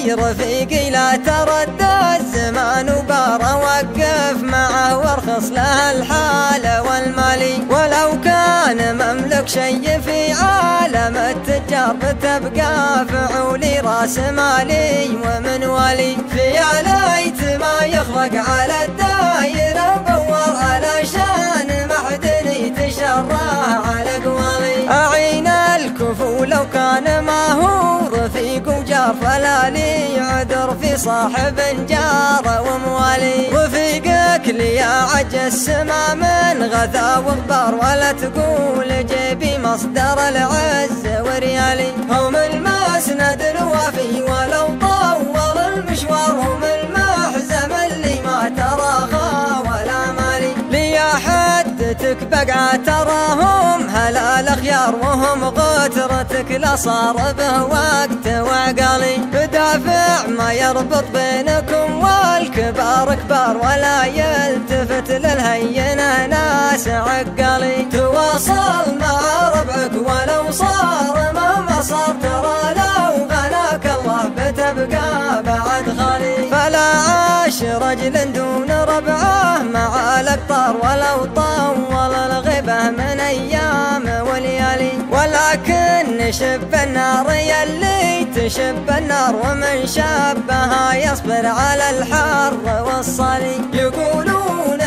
غالي رفيقي لا تردى الزمان وبار وقف معه وارخص له الحال والمالي، ولو كان مملك شي في عالم التجار بتبقى فعولي راس مالي ومن والي. في ليت ما يخلق على الدايرة بور علشان محدني تشراه على قوالي. أعين الكفو لو كان ما هو رفيق وجار فلا لي عذر في صاحب جار وموالي. رفيقك لي يا عجز سما من غثا وغبار، ولا تقول جيبي مصدر العز وريالي. هم المسند الوافي ولو طول المشوار، هم المحزم اللي ما تراخى ولا مالي. لي حدتك بقعة تراهم هلا الأخيار، وهم غترتك لا صار به وقت وعقالي. بدافع ما يربط بينكم والكبار كبار، ولا يلتفت للهينة ناس عقالي. تواصل مع ربعك ولو صار مهما صار، ترى لو غناك الله بتبقى بعد خالي. فلا عاش رجل دون ربعه مع الأقطار، ولو طول الغيبة من أيام وليالي. ولكن شب النار يلي تشب النار، ومن شبها يصبر على الحر والصلي. يقولون